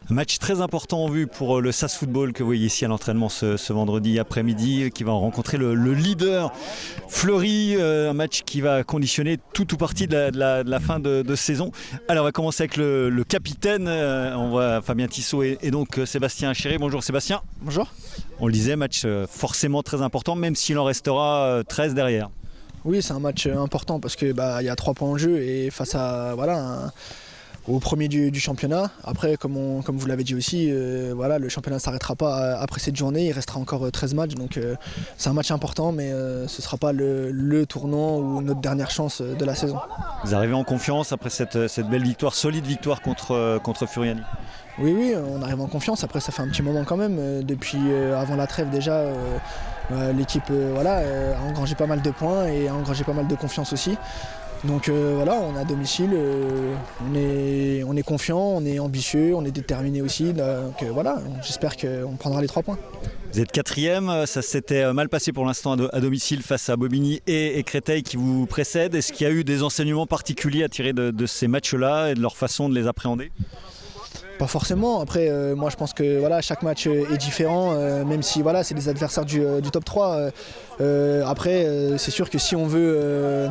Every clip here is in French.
Un match très important en vue pour le SAS Football que vous voyez ici à l'entraînement ce vendredi après-midi, qui va rencontrer le leader Fleury, un match qui va conditionner tout ou partie de la fin de saison. Alors on va commencer avec le capitaine, on voit Fabien Tissot et donc Sébastien Chéret. Bonjour Sébastien. Bonjour. On le disait, match forcément très important, même s'il en restera 13 derrière. Oui, c'est un match important parce que y a 3 points en jeu et face à au premier du championnat. Après, comme vous l'avez dit aussi, le championnat ne s'arrêtera pas après cette journée. Il restera encore 13 matchs, donc c'est un match important, mais ce ne sera pas le tournant ou notre dernière chance de la saison. Vous arrivez en confiance après cette belle victoire, solide victoire contre Furiani? Oui, on arrive en confiance. Après, ça fait un petit moment quand même. Depuis avant la trêve déjà, l'équipe a engrangé pas mal de points et a engrangé pas mal de confiance aussi. Donc on est à domicile, on est confiant, on est ambitieux, on est déterminé aussi. Donc j'espère qu'on prendra les 3 points. Vous êtes 4e, ça s'était mal passé pour l'instant à domicile face à Bobigny et Créteil qui vous précèdent. Est-ce qu'il y a eu des enseignements particuliers à tirer de ces matchs-là et de leur façon de les appréhender ? Pas forcément. Après, moi je pense que chaque match est différent, même si c'est des adversaires du top 3. Après, c'est sûr que si on veut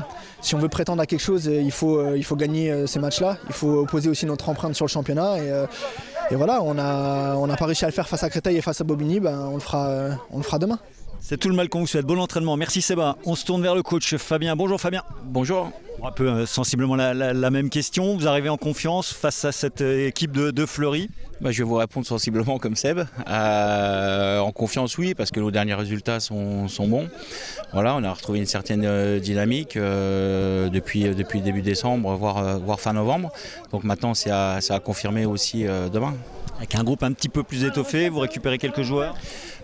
prétendre à quelque chose, il faut gagner ces matchs-là. Il faut poser aussi notre empreinte sur le championnat. Et voilà, on n'a pas réussi à le faire face à Créteil et face à Bobigny, on le fera demain. C'est tout le mal qu'on vous souhaite. Bon entraînement. Merci Séba. On se tourne vers le coach Fabien. Bonjour Fabien. Bonjour. Un peu sensiblement la même question. Vous arrivez en confiance face à cette équipe de Fleury? Je vais vous répondre sensiblement comme Seb. En confiance, oui, parce que nos derniers résultats sont bons. Voilà, on a retrouvé une certaine dynamique depuis début décembre, voire fin novembre. Donc maintenant, c'est à confirmer aussi demain. Avec un groupe un petit peu plus étoffé, vous récupérez quelques joueurs?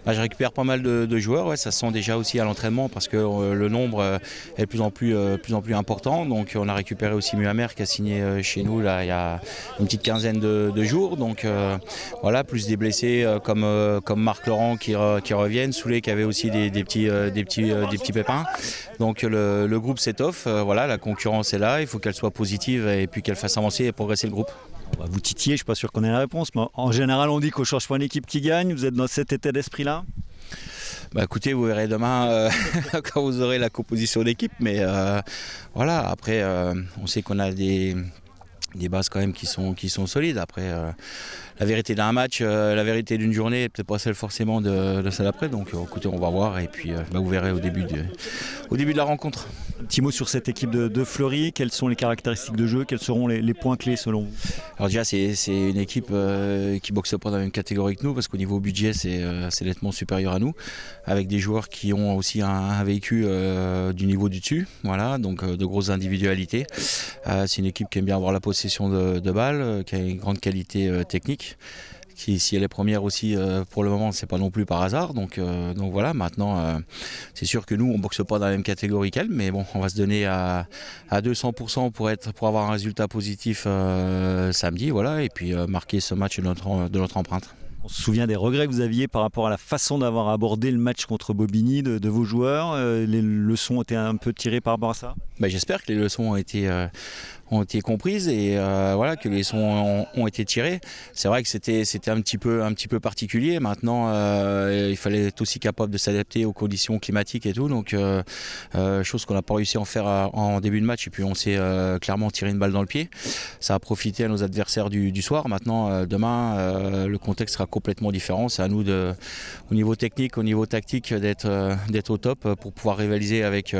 Je récupère pas mal de joueurs, ça se sent déjà aussi à l'entraînement parce que le nombre est de plus en plus important. Donc on a récupéré aussi Muhammer qui a signé chez nous là, il y a une petite quinzaine de jours. Donc plus des blessés comme Marc Laurent qui reviennent, Soulé qui avait aussi des petits pépins. Donc le groupe s'étoffe, la concurrence est là, il faut qu'elle soit positive et puis qu'elle fasse avancer et progresser le groupe. On va vous titiller, je ne suis pas sûr qu'on ait la réponse, mais en général on dit qu'on ne change pas une équipe qui gagne. Vous êtes dans cet état d'esprit-là? Écoutez, vous verrez demain quand vous aurez la composition d'équipe, mais après on sait qu'on a des bases quand même qui sont solides. Après la vérité d'un match, la vérité d'une journée, peut-être pas celle forcément de celle après. Donc écoutez, on va voir et puis vous verrez au début de la rencontre. Un petit mot sur cette équipe de Fleury, quelles sont les caractéristiques de jeu, quels seront les points clés selon vous? Alors déjà c'est une équipe qui boxe pas dans la même catégorie que nous parce qu'au niveau budget c'est nettement supérieur à nous, avec des joueurs qui ont aussi un véhicule du niveau du dessus, donc de grosses individualités. C'est une équipe qui aime bien avoir la possession de balles, qui a une grande qualité technique. Si elle est première aussi pour le moment, c'est pas non plus par hasard. Donc maintenant c'est sûr que nous on boxe pas dans la même catégorie qu'elle, mais bon, on va se donner à 200% pour avoir un résultat positif samedi, et puis marquer ce match de notre empreinte. On se souvient des regrets que vous aviez par rapport à la façon d'avoir abordé le match contre Bobigny de vos joueurs. Les leçons ont été un peu tirées par rapport à ça? J'espère que les leçons ont été comprises et que les leçons ont été tirées. C'est vrai que c'était un petit peu particulier. Maintenant, il fallait être aussi capable de s'adapter aux conditions climatiques et tout. Donc, chose qu'on n'a pas réussi à en faire en début de match. Et puis, on s'est clairement tiré une balle dans le pied. Ça a profité à nos adversaires du soir. Maintenant, demain, le contexte sera complètement différent. C'est à nous, au niveau technique, au niveau tactique, d'être au top pour pouvoir rivaliser avec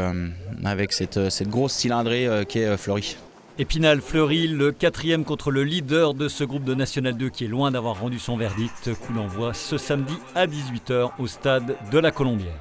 cette grosse cylindrée qu'est Fleury. Épinal-Fleury, le 4e contre le leader de ce groupe de National 2 qui est loin d'avoir rendu son verdict. Coup d'envoi ce samedi à 18h au stade de la Colombière.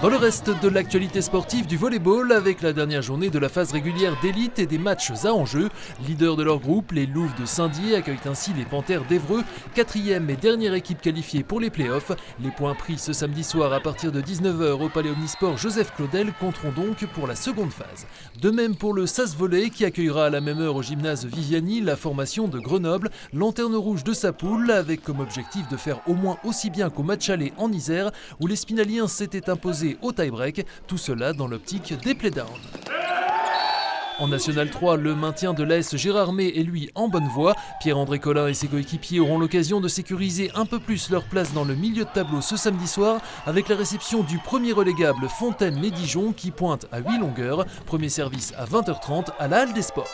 Dans le reste de l'actualité sportive du volleyball, avec la dernière journée de la phase régulière d'élite et des matchs à enjeu, leader de leur groupe, les Louves de Saint-Dié accueillent ainsi les Panthères d'Évreux, 4e et dernière équipe qualifiée pour les playoffs. Les points pris ce samedi soir à partir de 19h au Palais Omnisport Joseph Claudel compteront donc pour la seconde phase. De même pour le SAS Volley qui accueillera à la même heure au gymnase Viviani la formation de Grenoble, lanterne rouge de sa poule, avec comme objectif de faire au moins aussi bien qu'au match aller en Isère où les Spinaliens s'étaient imposés au tie-break, tout cela dans l'optique des playdowns. En National 3, le maintien de l'AS Gérardmer est lui en bonne voie. Pierre-André Collin et ses coéquipiers auront l'occasion de sécuriser un peu plus leur place dans le milieu de tableau ce samedi soir avec la réception du premier relégable Fontaine-les-Dijon qui pointe à 8 longueurs. Premier service à 20h30 à la Halle des Sports.